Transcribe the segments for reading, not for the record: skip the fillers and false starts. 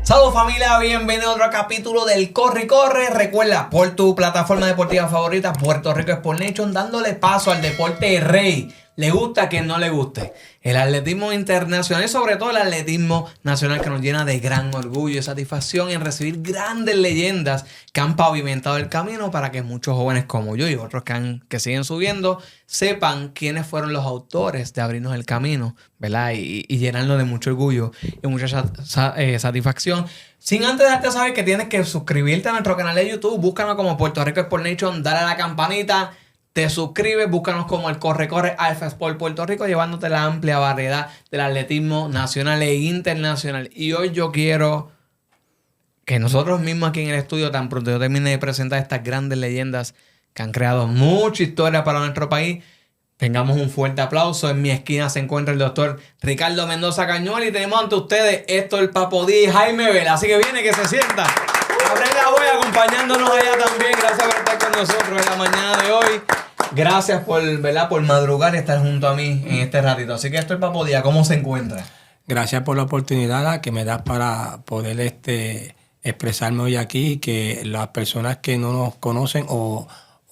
Saludos familia, bienvenido a otro capítulo del Corre y Corre. Recuerda, por tu plataforma deportiva favorita, Puerto Rico Sport Nation, dándole paso al deporte rey. Le gusta a quien no le guste. El atletismo internacional y sobre todo el atletismo nacional, que nos llena de gran orgullo y satisfacción en recibir grandes leyendas que han pavimentado el camino para que muchos jóvenes como yo y otros que siguen subiendo sepan quiénes fueron los autores de abrirnos el camino, ¿verdad? Y llenarnos de mucho orgullo y mucha satisfacción. Sin antes dejarte saber que tienes que suscribirte a nuestro canal de YouTube. Búscanos como Puerto Rico Sport Nation, dale a la campanita. Te suscribes, búscanos como el Corre Corre Alpha Sport Puerto Rico, llevándote la amplia variedad del atletismo nacional e internacional. Y hoy yo quiero que nosotros mismos aquí en el estudio, tan pronto yo termine de presentar estas grandes leyendas que han creado mucha historia para nuestro país, tengamos un fuerte aplauso. En mi esquina se encuentra el doctor Ricardo Mendoza Cañuelas y tenemos ante ustedes Héctor Papo Díaz y Jaime Vela. Así que viene, que se sienta. Gabriela Boy acompañándonos allá también. Gracias por estar con nosotros en la mañana de hoy. Gracias por madrugar y estar junto a mí en este ratito. Así que esto es Papo Díaz. ¿Cómo se encuentra? Gracias por la oportunidad que me das para poder expresarme hoy aquí, que las personas que no nos conocen o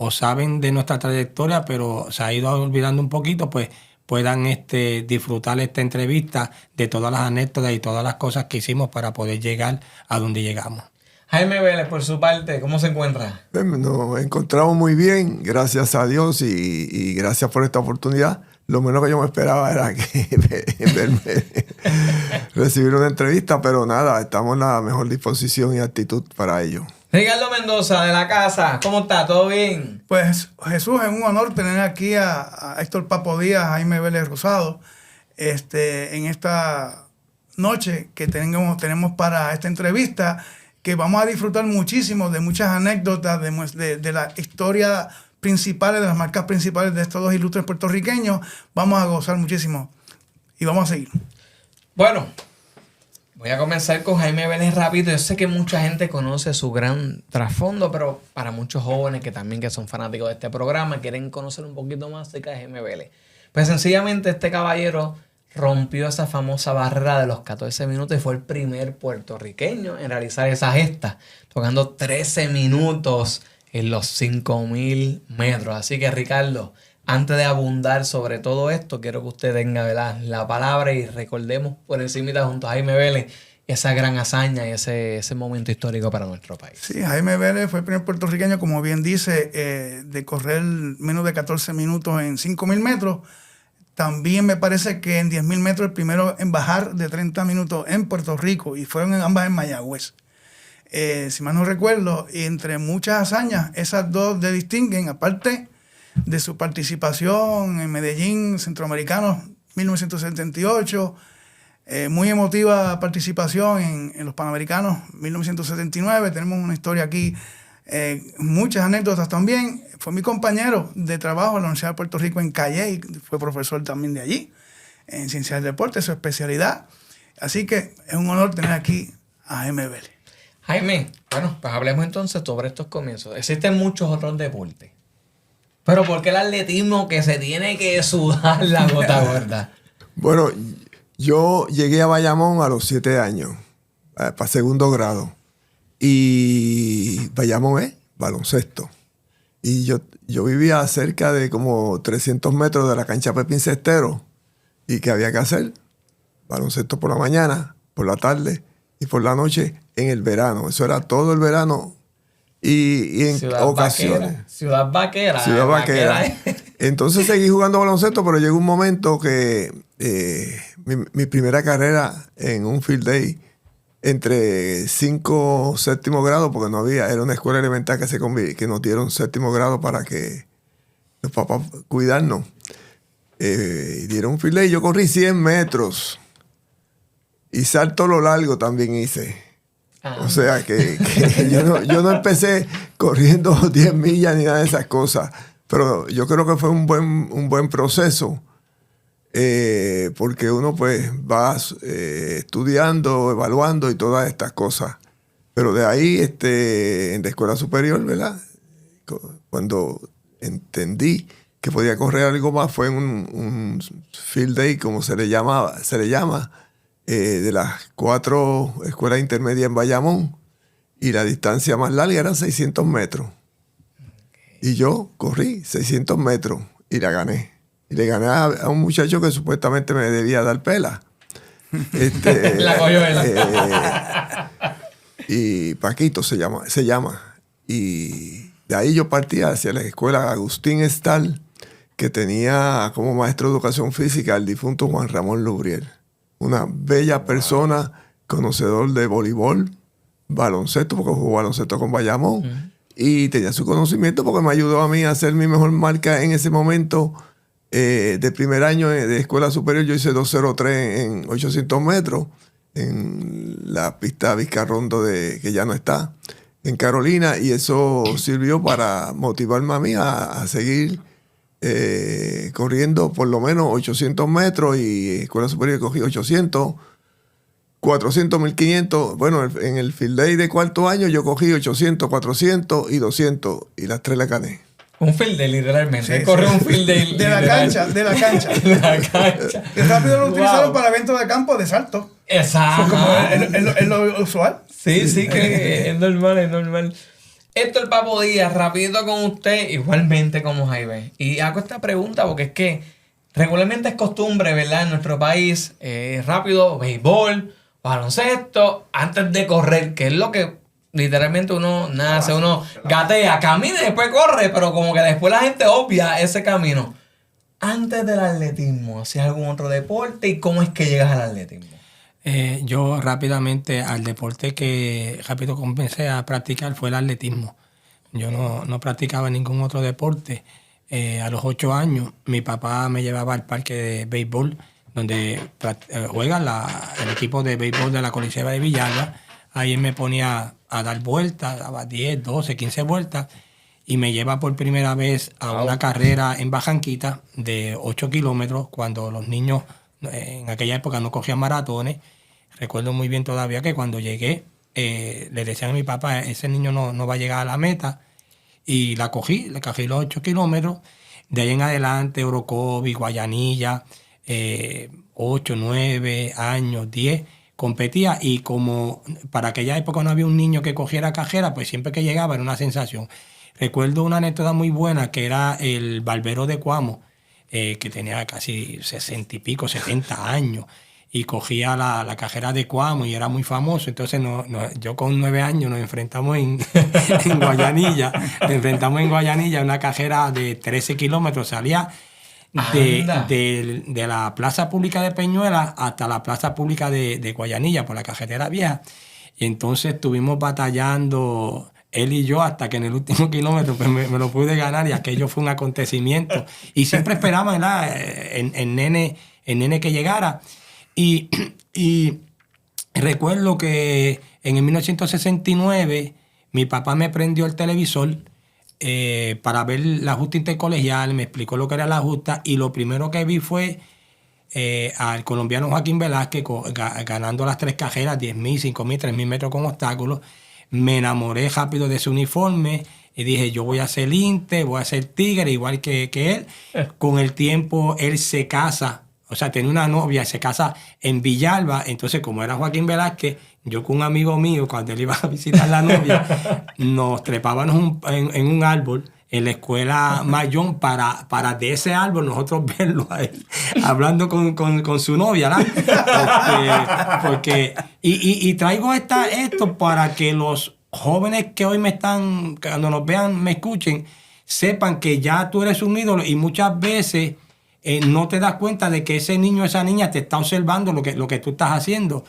saben de nuestra trayectoria, pero se ha ido olvidando un poquito, pues puedan disfrutar esta entrevista de todas las anécdotas y todas las cosas que hicimos para poder llegar a donde llegamos. Jaime Vélez, por su parte, ¿cómo se encuentra? Nos encontramos muy bien, gracias a Dios y gracias por esta oportunidad. Lo menos que yo me esperaba era verme recibir una entrevista, pero nada, estamos en la mejor disposición y actitud para ello. Ricardo Mendoza, de la casa, ¿cómo está? ¿Todo bien? Pues Jesús, es un honor tener aquí a Héctor Papo Díaz, a Jaime Vélez Rosado, en esta noche que tenemos para esta entrevista, que vamos a disfrutar muchísimo de muchas anécdotas, de la historia principales, de las marcas principales de estos dos ilustres puertorriqueños. Vamos a gozar muchísimo y vamos a seguir. Bueno, voy a comenzar con Jaime Vélez rápido. Yo sé que mucha gente conoce su gran trasfondo, pero para muchos jóvenes que son fanáticos de este programa, quieren conocer un poquito más acerca de Jaime Vélez. Pues sencillamente este caballero rompió esa famosa barrera de los 14 minutos y fue el primer puertorriqueño en realizar esa gesta, tocando 13 minutos en los 5,000 metros. Así que, Ricardo, antes de abundar sobre todo esto, quiero que usted tenga, ¿verdad?, la palabra y recordemos por encimita junto a Jaime Vélez esa gran hazaña y ese momento histórico para nuestro país. Sí, Jaime Vélez fue el primer puertorriqueño, como bien dice, de correr menos de 14 minutos en 5,000 metros. También me parece que en 10,000 metros el primero en bajar de 30 minutos en Puerto Rico, y fueron ambas en Mayagüez. Si mal no recuerdo, y entre muchas hazañas, esas dos le distinguen, aparte de su participación en Medellín, Centroamericanos, 1978, muy emotiva participación en los Panamericanos, 1979. Tenemos una historia aquí, muchas anécdotas también. Fue mi compañero de trabajo en la Universidad de Puerto Rico en Calle y fue profesor también de allí, en Ciencias del Deporte, su especialidad. Así que es un honor tener aquí a Jaime Vélez. Jaime, bueno, pues hablemos entonces sobre estos comienzos. Existen muchos otros deportes, pero ¿por qué el atletismo que se tiene que sudar la gota gorda? Bueno, yo llegué a Bayamón a los 7 años, para segundo grado. Y Bayamón es baloncesto. Y yo vivía cerca de como 300 metros de la cancha Pepín Cestero. ¿Y qué había que hacer? Baloncesto por la mañana, por la tarde y por la noche en el verano. Eso era todo el verano y en ocasiones. Ciudad Vaquera. Ciudad Vaquera. Entonces seguí jugando baloncesto, pero llegó un momento que mi primera carrera en un field day entre 5 séptimo grado, porque no había, era una escuela elemental que nos dieron séptimo grado para que los papás cuidarnos. Dieron un field day y yo corrí 100 metros. Y salto lo largo también hice. O sea que yo no empecé corriendo 10 millas ni nada de esas cosas. Pero yo creo que fue un buen proceso. Porque uno pues va estudiando, evaluando y todas estas cosas. Pero de ahí, en la escuela superior, ¿verdad? Cuando entendí que podía correr algo más, fue en un field day, como se le llama, de las 4 escuelas intermedias en Bayamón, y la distancia más larga eran 600 metros. Y yo corrí 600 metros y la gané. Y le gané a un muchacho que supuestamente me debía dar pela. La cogió él. Y Paquito se llama. Y de ahí yo partía hacia la escuela Agustín Estal, que tenía como maestro de educación física al difunto Juan Ramón Lubriel. Una bella persona, conocedor de voleibol, baloncesto, porque jugó baloncesto con Bayamón. Y tenía su conocimiento porque me ayudó a mí a hacer mi mejor marca en ese momento. De primer año de escuela superior yo hice 2.03 en 800 metros en la pista Vizcarrondo que ya no está, en Carolina, y eso sirvió para motivarme a mí a seguir corriendo por lo menos 800 metros, y escuela superior cogí 800, 400, 1500. Bueno, en el field day de cuarto año yo cogí 800, 400 y 200, y las 3 las gané. Un field day, literalmente. Sí, Corre sí. un field day. De la cancha. De la cancha. Y rápido lo utilizaron Wow. para eventos de campo de salto. Exacto. Como es lo usual. Sí, que es normal, es normal. Héctor Papo Díaz, rapidito con usted, igualmente como Jaime. Y hago esta pregunta porque es que regularmente es costumbre, ¿verdad? En nuestro país, rápido, béisbol, baloncesto, antes de correr, que es lo que literalmente uno nace, uno gatea, camina y después corre, pero como que después la gente obvia ese camino. Antes del atletismo, ¿hacías algún otro deporte y cómo es que llegas al atletismo? Yo rápidamente al deporte que rápido comencé a practicar fue el atletismo. Yo no practicaba ningún otro deporte. A los 8 años mi papá me llevaba al parque de béisbol donde juega el equipo de béisbol de la Coliseo de Villalba. Ahí él me ponía a dar vueltas, daba 10, 12, 15 vueltas, y me lleva por primera vez a una carrera en Bajanquita de 8 kilómetros, cuando los niños en aquella época no cogían maratones. Recuerdo muy bien todavía que cuando llegué, le decían a mi papá, ese niño no va a llegar a la meta, y le cogí los 8 kilómetros. De ahí en adelante, Orocovi, Guayanilla, 8, 9 años, 10, competía, y como para aquella época no había un niño que cogiera cajera, pues siempre que llegaba era una sensación. Recuerdo una anécdota muy buena que era el barbero de Cuamo, que tenía casi 60 y pico, 70 años, y cogía la cajera de Cuamo y era muy famoso. Entonces yo con 9 años nos enfrentamos en Guayanilla, una cajera de 13 kilómetros, salía de la plaza pública de Peñuela hasta la plaza pública de Guayanilla por la carretera vieja. Y entonces estuvimos batallando él y yo hasta que en el último kilómetro pues me lo pude ganar, y aquello fue un acontecimiento. Y siempre esperaba, ¿verdad?, el nene que llegara. Y recuerdo que en el 1969 mi papá me prendió el televisor para ver la justa intercolegial, me explicó lo que era la justa, y lo primero que vi fue al colombiano Joaquín Velázquez ganando las 3 cajeras, 10.000, 5.000, 3.000 metros con obstáculos. Me enamoré rápido de su uniforme y dije, yo voy a ser Inte, voy a ser Tigre, igual que él. Con el tiempo él se casa, o sea, tenía una novia, se casa en Villalba. Entonces, como era Joaquín Velázquez, yo con un amigo mío, cuando él iba a visitar la novia, nos trepábamos en un árbol en la escuela Mayón para de ese árbol nosotros verlo a él hablando con su novia, ¿verdad? Porque traigo esto para que los jóvenes que hoy cuando nos vean, me escuchen, sepan que ya tú eres un ídolo, y muchas veces no te das cuenta de que ese niño o esa niña te está observando lo que tú estás haciendo.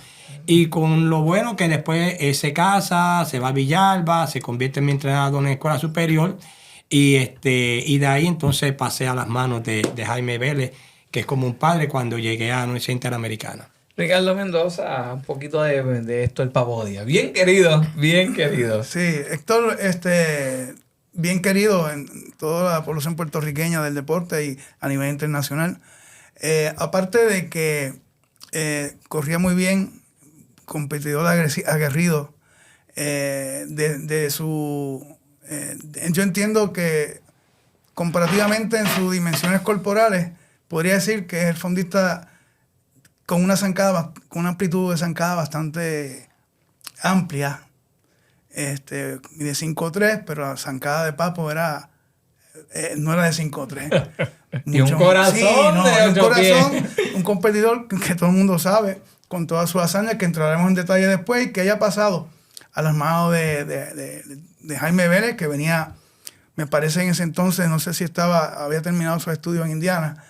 Y con lo bueno que después se casa, se va a Villalba, se convierte en mi entrenador en la escuela superior, y de ahí entonces pasé a las manos de Jaime Vélez, que es como un padre cuando llegué a la Universidad Interamericana. Ricardo Mendoza, un poquito de esto el Papo Díaz. Bien querido, bien querido. Sí, Héctor, bien querido en toda la población puertorriqueña del deporte y a nivel internacional. Aparte de que corría muy bien, competidor aguerrido, yo entiendo que comparativamente en sus dimensiones corporales, podría decir que es el fondista con una zancada, con una amplitud de zancada bastante amplia, de 5'3", pero la zancada de Papo era no era de 5'3". Y un corazón sí, no, de y un 8 corazón, pies. un competidor que todo el mundo sabe, con todas sus hazañas, que entraremos en detalle después, y que haya pasado a las manos de Jaime Vélez, que venía, me parece en ese entonces, no sé si había terminado sus estudios en Indiana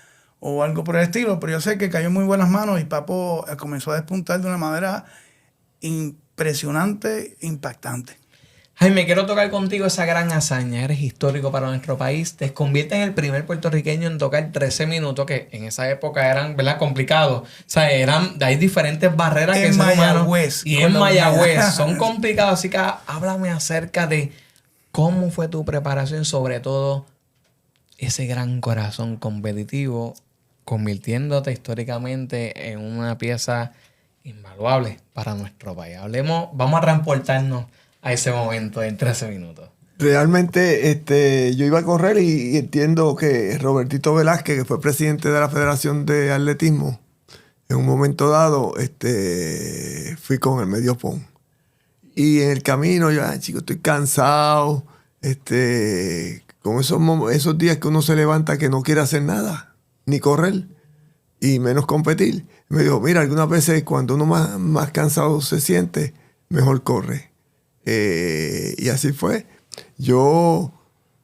o algo por el estilo, pero yo sé que cayó en muy buenas manos y Papo comenzó a despuntar de una manera impresionante, impactante. Jaime, quiero tocar contigo esa gran hazaña. Eres histórico para nuestro país. Te conviertes en el primer puertorriqueño en tocar 13 minutos, que en esa época eran, ¿verdad?, complicados. O sea, hay diferentes barreras que En el ser humano... Mayagüez, Y con en la Mayagüez. unidad. Son complicados. Así que háblame acerca de cómo fue tu preparación, sobre todo ese gran corazón competitivo, convirtiéndote históricamente en una pieza invaluable para nuestro país. Vamos a transportarnos a ese momento en 13 minutos. Realmente yo iba a correr y entiendo que Robertito Velázquez, que fue presidente de la Federación de Atletismo, en un momento dado fui con el medio pon. Y en el camino yo, chico, estoy cansado. Con esos días que uno se levanta que no quiere hacer nada, ni correr, y menos competir. Me dijo, mira, algunas veces cuando uno más cansado se siente, mejor corre. Y así fue. Yo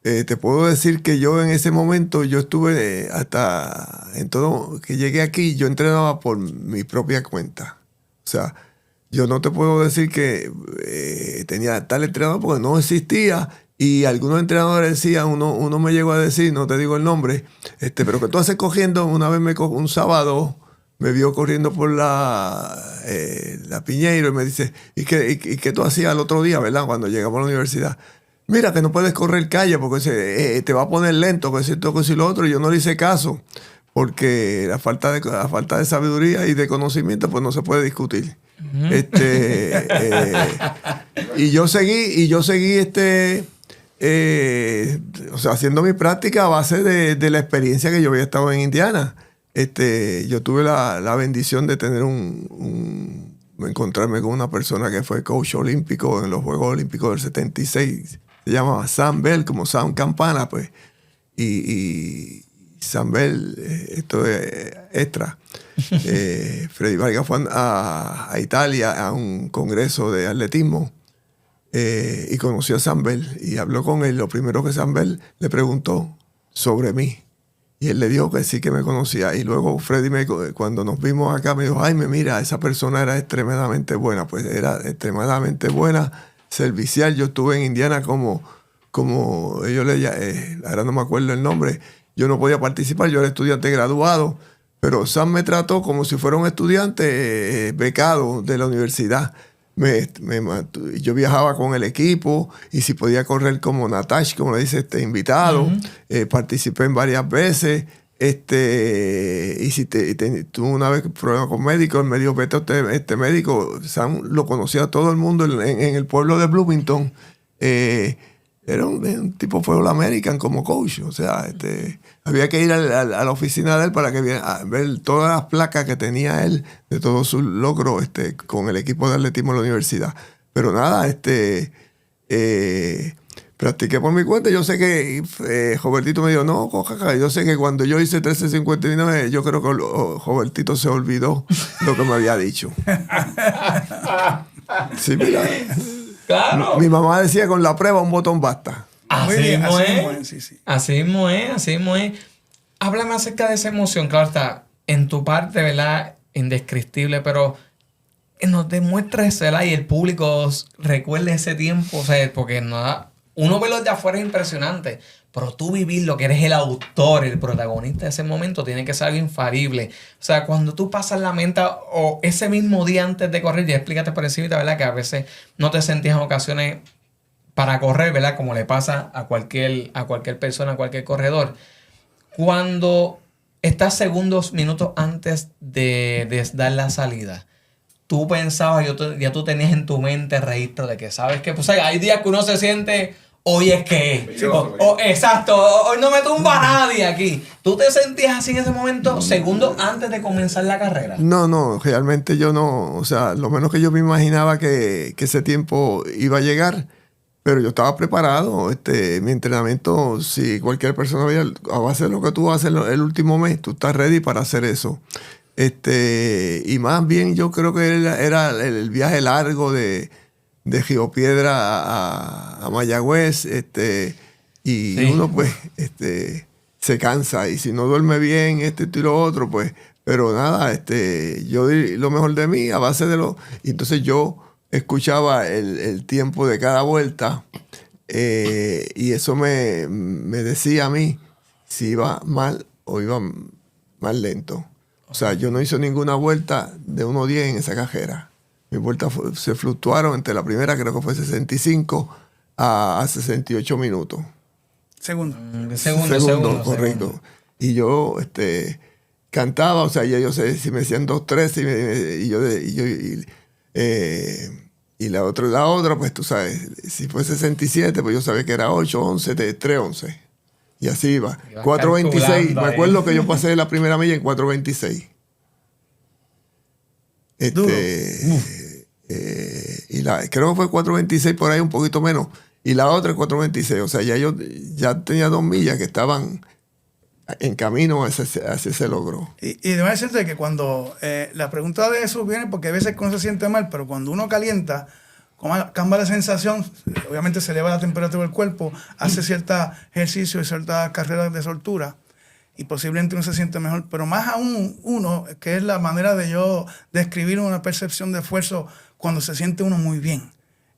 te puedo decir que yo en ese momento, yo estuve hasta en todo que llegué aquí, yo entrenaba por mi propia cuenta. O sea, yo no te puedo decir que tenía tal entrenador porque no existía. Y algunos entrenadores decían, uno me llegó a decir, no te digo el nombre, pero que tú haces cogiendo. Una vez un sábado me vio corriendo por la Piñeiro y me dice, ¿y qué tú hacías el otro día, verdad? Cuando llegamos a la universidad. Mira, que no puedes correr calle porque te va a poner lento, que esto, que si lo otro. Y yo no le hice caso porque la falta de sabiduría y de conocimiento pues no se puede discutir. Y yo seguí o sea, haciendo mi práctica a base de la experiencia que yo había estado en Indiana. Yo tuve la bendición de tener encontrarme con una persona que fue coach olímpico en los Juegos Olímpicos del 76. Se llamaba Sam Bell, como Sam Campana, pues. Y Sam Bell, esto es extra. Freddy Vargas fue a Italia a un congreso de atletismo y conoció a Sam Bell y habló con él. Lo primero que Sam Bell le preguntó sobre mí. Y él le dijo que sí, que me conocía. Y luego Freddy, cuando nos vimos acá, me dijo, Jaime, mira, esa persona era extremadamente buena. Pues era extremadamente buena, servicial. Yo estuve en Indiana como ellos ahora no me acuerdo el nombre. Yo no podía participar, yo era estudiante graduado. Pero Sam me trató como si fuera un estudiante becado de la universidad. Yo viajaba con el equipo y si podía correr como Natash, como le dice, invitado. Participé en varias veces. Y si tuve una vez problema con médico, él me dijo, vete a este médico. Sam lo conocía a todo el mundo en el pueblo de Bloomington. Era un tipo full American como coach. O sea, había que ir a la oficina de él para ver todas las placas que tenía él de todos sus logros con el equipo de atletismo de la universidad. Pero nada, practiqué por mi cuenta. Yo sé que Robertito me dijo, no, coja. Yo sé que cuando yo hice 13:59, yo creo que Robertito se olvidó lo que me había dicho. Sí, mira. Claro. Mi mamá decía, con la prueba un botón basta. Así mismo es. Sí. Así mismo es. Háblame acerca de esa emoción. Claro está, en tu parte, ¿verdad? Indescriptible, pero nos demuestres, ¿verdad? Y el público recuerde ese tiempo, o sea, porque nada, uno verlo de afuera es impresionante, pero tú vivir lo que eres el autor, el protagonista de ese momento, tiene que ser algo infalible. O sea, cuando tú pasas la meta o ese mismo día antes de correr, ya explícate por encima, ¿verdad? Que a veces no te sentías en ocasiones para correr, ¿verdad? Como le pasa a cualquier persona, a cualquier corredor. Cuando estás segundos, minutos antes de dar la salida, tú pensabas, ya tú tenías en tu mente registro de que sabes que, pues hay días que uno se siente hoy es que es. Exacto, hoy no me tumba nadie aquí. ¿Tú te sentías así en ese momento, segundos antes de comenzar la carrera? No, realmente yo no, o sea, lo menos que yo me imaginaba que ese tiempo iba a llegar, pero yo estaba preparado. Mi entrenamiento, si cualquier persona veía a base de lo que tú haces el último mes, tú estás ready para hacer eso. Y más bien yo creo que era el viaje largo de Río Piedra a Mayagüez, y Sí. uno pues se cansa, y si no duerme bien, esto y lo otro, pues, pero nada, yo di lo mejor de mí a base de y entonces yo escuchaba el tiempo de cada vuelta, y eso me decía a mí si iba mal o iba más lento. O sea, yo no hice ninguna vuelta de 1:10 en esa cajera. Mis vueltas se fluctuaron entre la primera, creo que fue 65 a 68 minutos. Segundo. Segundo. Correcto. Y yo cantaba, o sea, ya yo sé si me decían 2:13 y la otra, pues tú sabes, si fue 67, pues yo sabía que era 8:11 de 3:11. Y así iba. Ibas 4:26. calculando Me ahí. acuerdo que yo pasé la primera milla en 4:26. Duro. Creo que fue 4:26, por ahí un poquito menos. Y la otra es 4:26. O sea, yo ya tenía 2 millas que estaban en camino hacia ese logro. Y debo decirte que cuando la pregunta de eso viene porque a veces que uno se siente mal, pero cuando uno calienta, cambia la sensación, obviamente se eleva la temperatura del cuerpo, hace ciertos ejercicios y ciertas carreras de soltura y posiblemente uno se siente mejor, pero más aún uno, que es la manera de yo describir una percepción de esfuerzo cuando se siente uno muy bien.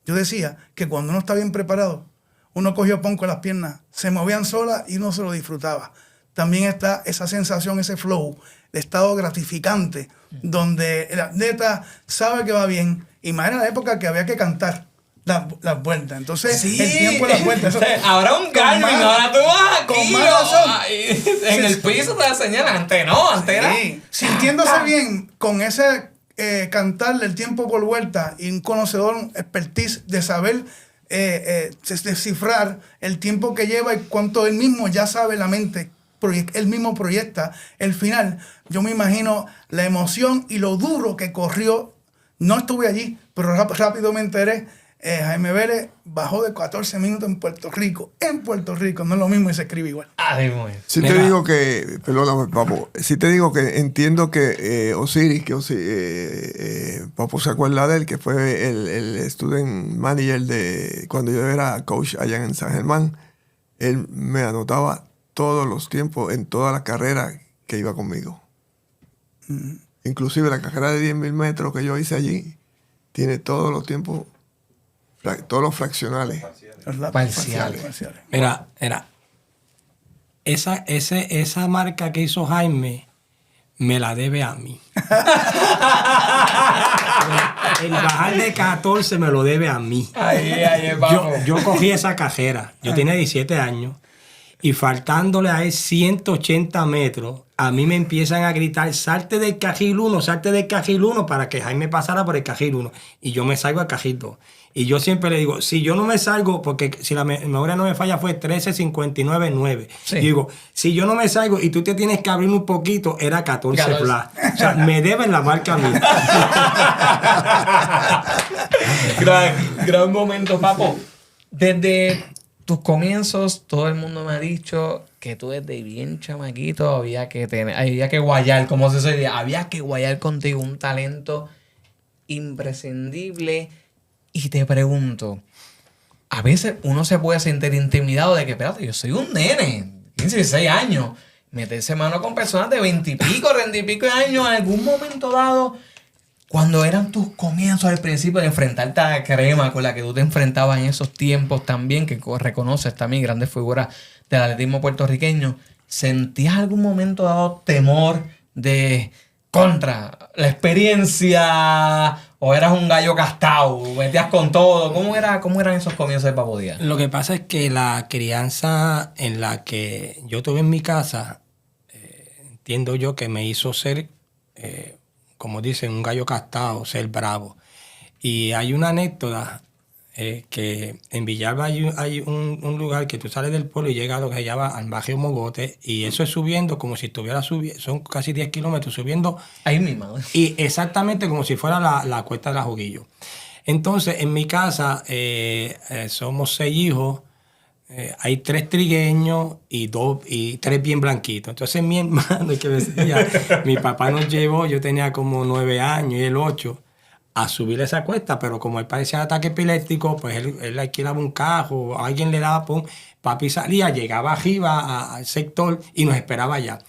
Yo decía que cuando uno está bien preparado, uno cogió pon con las piernas, se movían solas y uno se lo disfrutaba. También está esa sensación, ese flow, de estado gratificante, donde el atleta sabe que va bien. Y más en la época que había que cantar las vueltas. Entonces, Sí. el tiempo de las vueltas. Ahora un Garmin, más- ahora tú vas con aquí, más razón. en el piso te señalan. Antes no, antes era. Sí, sintiéndose bien con ese cantarle el tiempo por vuelta y un conocedor, un expertise de saber descifrar el tiempo que lleva y cuánto él mismo ya sabe la mente, él mismo proyecta el final. Yo me imagino la emoción y lo duro que corrió. No estuve allí, pero rápido me enteré. Jaime Vélez bajó de 14 minutos en Puerto Rico. En Puerto Rico, no es lo mismo y se escribe igual. Ay, muy bien. Sí te digo que, perdóname, Papo, sí te digo que entiendo que Osiris, Papo se acuerda de él, que fue el student manager de cuando yo era coach allá en San Germán. Él me anotaba todos los tiempos en todas las carreras que iba conmigo. Inclusive la carrera de 10,000 metros que yo hice allí tiene todos los tiempos, todos los fraccionales. Parciales. Mira, esa marca que hizo Jaime me la debe a mí. El bajar de 14 me lo debe a mí. Ay, vamos. Yo cogí esa cajera, yo tenía 17 años, y faltándole a él 180 metros, a mí me empiezan a gritar, salte del cajil 1, para que Jaime pasara por el cajil 1. Y yo me salgo al cajil 2. Y yo siempre le digo, si yo no me salgo, porque si la memoria no me falla fue 13:59.9. Sí. Y digo, si yo no me salgo y tú te tienes que abrir un poquito, era 14 plus. O sea, me deben la marca a mí. gran momento, Papo. Desde tus comienzos, todo el mundo me ha dicho que tú desde bien chamaquito había que guayar, como se dice, había que guayar contigo un talento imprescindible. Y te pregunto, a veces uno se puede sentir intimidado de que, espérate, yo soy un nene, 15, 16 años, meterse mano con personas de 20 y pico, 30 y pico de años, en algún momento dado, cuando eran tus comienzos al principio de enfrentarte a la crema con la que tú te enfrentabas en esos tiempos también, que reconoces también grandes figuras del atletismo puertorriqueño, ¿sentías algún momento dado temor de contra la experiencia o eras un gallo castado, metías con todo? ¿Cómo eran esos comienzos de Papo Díaz? Lo que pasa es que la crianza en la que yo tuve en mi casa, entiendo yo que me hizo ser, como dicen, un gallo castado, ser bravo. Y hay una anécdota que en Villalba hay un lugar que tú sales del pueblo y llegas a lo que se llama al Bajo Mogote, y eso es subiendo como si estuviera subiendo, son casi 10 kilómetros subiendo. Ahí mismo. Y exactamente como si fuera la cuesta de la Juguillo. Entonces, en mi casa somos 6 hijos, hay 3 trigueños y 3 bien blanquitos. Entonces, mi hermano, que decía, mi papá nos llevó, yo tenía como 9 años y él 8, a subir esa cuesta, pero como él parecía de ataque epiléptico, pues él alquilaba un carro, alguien le daba pon, papi salía, llegaba arriba al sector y nos esperaba allá.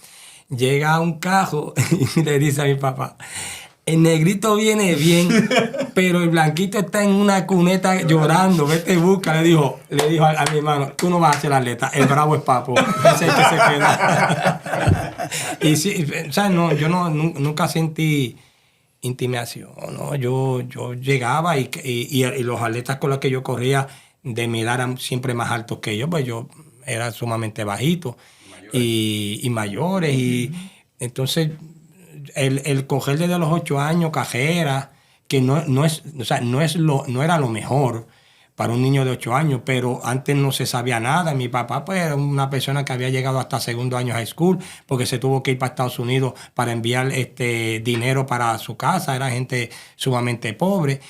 Llega un carro y le dice a mi papá, el negrito viene bien, pero el blanquito está en una cuneta llorando, vete y busca. Le dijo a mi hermano, tú no vas a ser atleta, el bravo es Papo, ese es el que se queda. Y sí, o sea, no, yo nunca sentí intimidación, ¿no? Yo llegaba y los atletas con los que yo corría de mi edad eran siempre más altos que yo, pues yo era sumamente bajito y mayores, y entonces el coger desde los 8 años cajera, que no era lo mejor para un niño de 8 años, pero antes no se sabía nada. Mi papá pues era una persona que había llegado hasta segundo año high school porque se tuvo que ir para Estados Unidos para enviar dinero para su casa. Era gente sumamente pobre.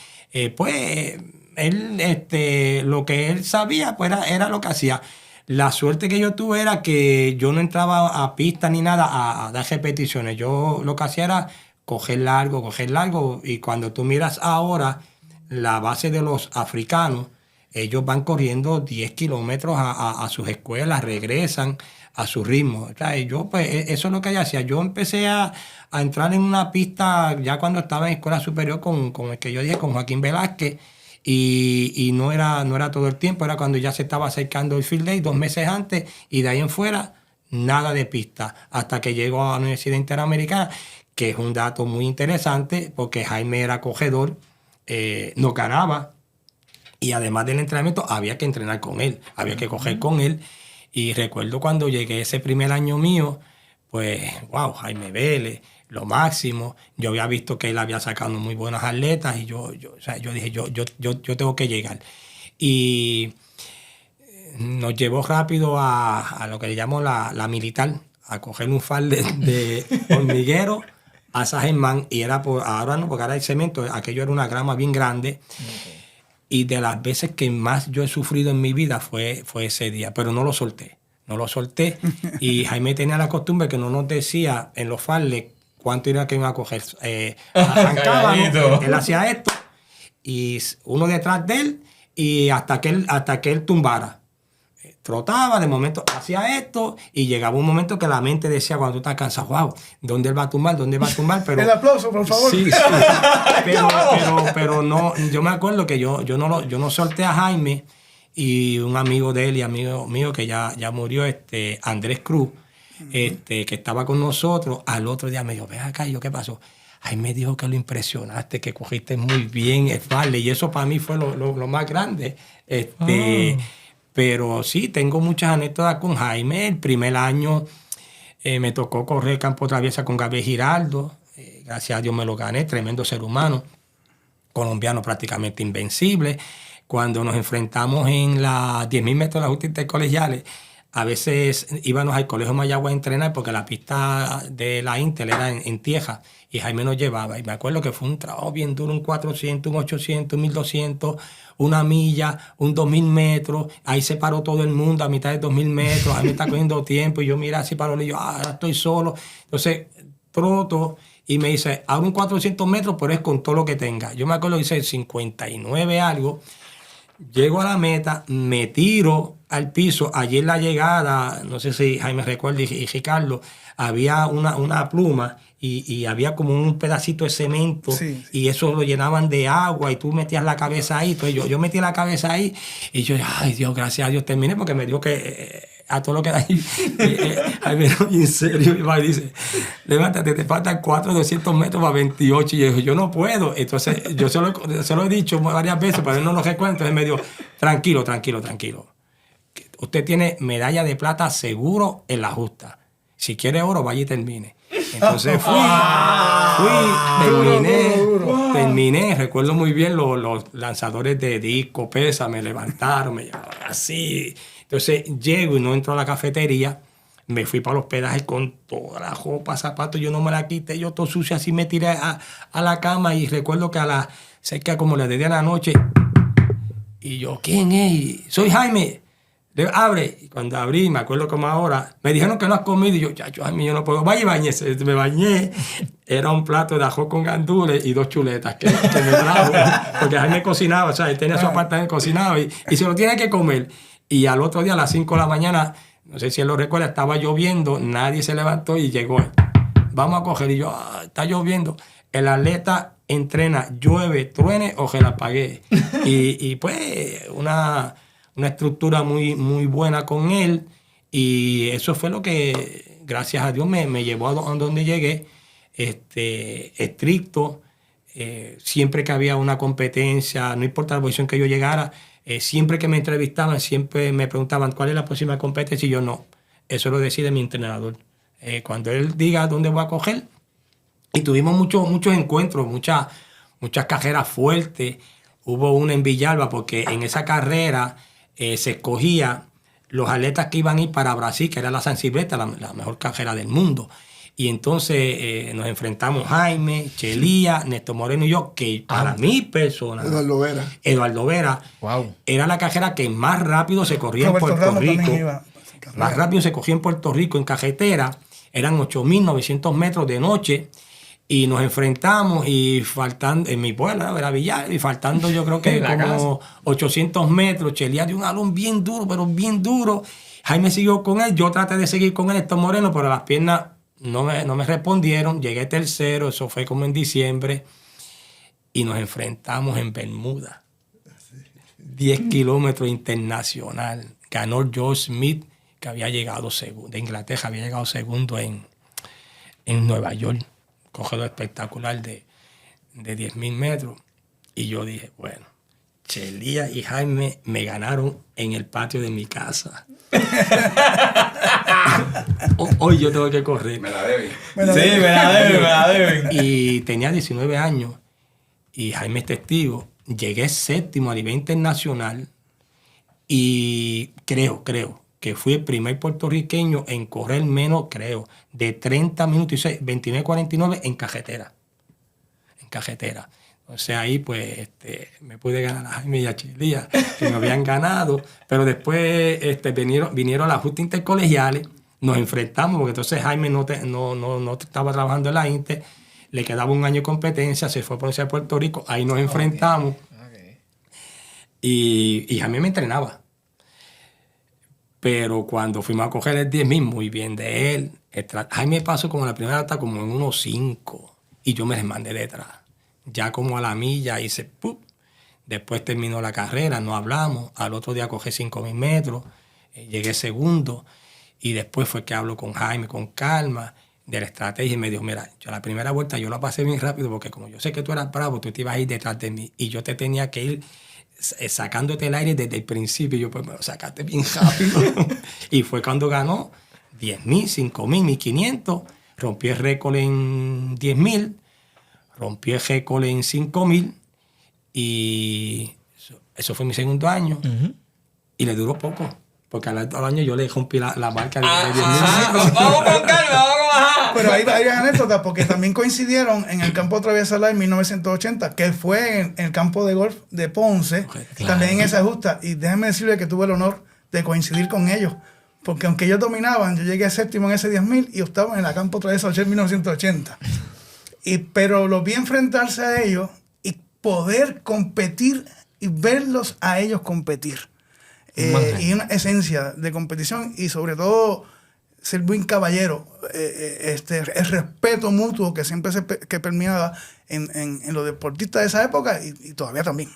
Pues él, lo que él sabía pues era lo que hacía. La suerte que yo tuve era que yo no entraba a pista ni nada a dar repeticiones. Yo lo que hacía era coger largo, y cuando tú miras ahora la base de los africanos, ellos van corriendo 10 kilómetros a sus escuelas, regresan a su ritmo. O sea, yo, pues, eso es lo que yo hacía. Yo empecé a entrar en una pista ya cuando estaba en escuela superior con el que yo dije, con Joaquín Velázquez, y no era todo el tiempo, era cuando ya se estaba acercando el field day, 2 meses antes, y de ahí en fuera, nada de pista, hasta que llegó a la Universidad Interamericana, que es un dato muy interesante, porque Jaime era corredor, no ganaba, y además del entrenamiento había que entrenar con él, había que coger con él. Y recuerdo cuando llegué ese primer año mío, pues, wow, Jaime Vélez, lo máximo. Yo había visto que él había sacado muy buenas atletas, y yo dije, yo tengo que llegar. Y nos llevó rápido a lo que le llamo la militar, a coger un fal de hormiguero a San Germán, y era ahora no, porque ahora el cemento, aquello era una grama bien grande. Okay. Y de las veces que más yo he sufrido en mi vida fue ese día, pero no lo solté. Y Jaime tenía la costumbre que no nos decía en los farles cuánto era que iba a coger. Arrancábamos, él hacía esto, y uno detrás de él, y hasta que él tumbara. Trotaba, de momento hacía esto, y llegaba un momento que la mente decía, cuando tú estás cansado, wow, ¿dónde él va a tumbar? Pero, el aplauso, por favor. Sí. Pero no, yo me acuerdo que yo no solté a Jaime, y un amigo de él y amigo mío que ya murió, Andrés Cruz, que estaba con nosotros, al otro día me dijo, ven acá, ¿qué pasó? Jaime dijo que lo impresionaste, que cogiste muy bien el farle, y eso para mí fue lo más grande. Pero sí, tengo muchas anécdotas con Jaime. El primer año me tocó correr campo traviesa con Gabriel Giraldo. Gracias a Dios me lo gané, tremendo ser humano, colombiano prácticamente invencible. Cuando nos enfrentamos en las 10.000 metros de las justas intercolegiales, a veces íbamos al Colegio Mayagüez a entrenar porque la pista de la Intel era en tierra, y Jaime nos llevaba. Y me acuerdo que fue un trabajo bien duro, un 400, un 800, un 1200, una milla, un 2.000 metros. Ahí se paró todo el mundo a mitad de 2.000 metros. Jaime está cogiendo tiempo, y yo mira así paró, y yo, ahora estoy solo. Entonces troto, y me dice, ahora un 400 metros, pero es con todo lo que tenga. Yo me acuerdo que hice 59 algo. Llego a la meta, me tiro al piso. Allí en la llegada, no sé si Jaime recuerda y Ricardo, había una pluma y había como un pedacito de cemento, sí. Y eso lo llenaban de agua, y tú metías la cabeza ahí. Entonces yo metí la cabeza ahí, y yo, ay Dios, gracias a Dios terminé, porque me dijo que a todo lo que da ahí. Jaime, en serio, y dice, levántate, te faltan 200 metros para 28. Y yo dije, yo no puedo. Entonces yo se lo he dicho varias veces, pero él no lo recuerda. Entonces me dijo, tranquilo. Usted tiene medalla de plata seguro en la justa. Si quiere oro, vaya y termine. Entonces terminé, recuerdo muy bien los lanzadores de disco, pesa, me levantaron, me llevaron así. Entonces llego y no entro a la cafetería, me fui para los hospedaje con toda la ropa, zapatos, yo no me la quité, yo todo sucio, así me tiré a la cama y recuerdo que cerca como las 10 de la noche, y yo, ¿quién es? Soy Jaime. Abre. Y cuando abrí, me acuerdo como ahora, me dijeron que no has comido. Y yo, chacho, Jaime, yo no puedo. Vaya y bañese. Me bañé. Era un plato de ajo con gandules y 2 chuletas que me trajo. Porque Jaime cocinaba, o sea, él tenía su apartamento, cocinaba y se lo tiene que comer. Y al otro día, a las 5 de la mañana, no sé si él lo recuerda, estaba lloviendo, nadie se levantó y llegó él. Vamos a coger. Y yo, está lloviendo. El atleta entrena, llueve, truene o que la apague. Y pues, una estructura muy, muy buena con él, y eso fue lo que, gracias a Dios, me llevó a donde llegué, estricto, siempre que había una competencia, no importa la posición que yo llegara, siempre que me entrevistaban, siempre me preguntaban cuál es la próxima competencia, y yo no, eso lo decide mi entrenador. Cuando él diga dónde voy a coger, y tuvimos muchos encuentros, muchas carreras fuertes. Hubo una en Villalba, porque en esa carrera se escogía los atletas que iban a ir para Brasil, que era la San Silvestre, la mejor carrera del mundo. Y entonces nos enfrentamos Jaime, Chelía, Néstor Moreno y yo, que para mi persona, Eduardo Vera, wow, era la carrera que más rápido se corría en Puerto Rico. Más rápido se corría en Puerto Rico en carretera. Eran 8.900 metros de noche. Y nos enfrentamos, y faltando, en mi pueblo, era Villar, y faltando yo creo que como 800 metros, Chelía dio un alón bien duro, pero bien duro. Jaime siguió con él, yo traté de seguir con él, Néstor Moreno, pero las piernas no me respondieron. Llegué tercero, eso fue como en diciembre, y nos enfrentamos en Bermuda. 10 kilómetros internacional. Ganó George Smith, que había llegado segundo, de Inglaterra, había llegado segundo en Nueva York. Corredor espectacular de 10.000 metros. Y yo dije, bueno, Chelía y Jaime me ganaron en el patio de mi casa. Hoy yo tengo que correr. Me la deben. Sí, me la deben. Y tenía 19 años. Y Jaime es testigo. Llegué séptimo a nivel internacional. Y creo que fui el primer puertorriqueño en correr menos, de 30 minutos, 29:49 en carretera. Entonces ahí pues me pude ganar a Jaime y a Chelía, que me habían ganado, pero después vinieron las justas intercolegiales, nos enfrentamos, porque entonces Jaime no estaba trabajando en la Inter, le quedaba un año de competencia, se fue a Universidad de Puerto Rico, ahí nos enfrentamos. Okay. Y Jaime me entrenaba. Pero cuando fuimos a coger el 10.000, muy bien de él. Jaime pasó como la primera alta como en 1.5 y yo me les mandé detrás. Ya como a la milla hice ¡pup! Después terminó la carrera, no hablamos. Al otro día cogí 5.000 metros, llegué segundo, y después fue que hablo con Jaime con calma de la estrategia, y me dijo, mira, yo la primera vuelta yo la pasé bien rápido, porque como yo sé que tú eras bravo, tú te ibas a ir detrás de mí y yo te tenía que ir sacándote el aire desde el principio. Yo pues me lo sacaste bien rápido. Y fue cuando ganó 10.000, 5.000, 1.500. Rompí el récord en 10.000. Rompí el récord en 5.000. Y eso fue mi segundo año. Uh-huh. Y le duró poco. Porque al año yo le rompí la marca de 10.000. Vamos con calma, vamos a bajar. Pero hay varias anécdotas, porque también coincidieron en el campo Traviesalá en 1980, que fue en el campo de golf de Ponce, claro, también en esa justa. Y déjenme decirle que tuve el honor de coincidir con ellos, porque aunque ellos dominaban, yo llegué a séptimo en ese 10.000 y octavo en el campo Traviesalá en 1980. Pero los vi enfrentarse a ellos y poder competir y verlos a ellos competir. Y una esencia de competición, y sobre todo ser buen caballero, el respeto mutuo que siempre que permeaba en los deportistas de esa época, y todavía también.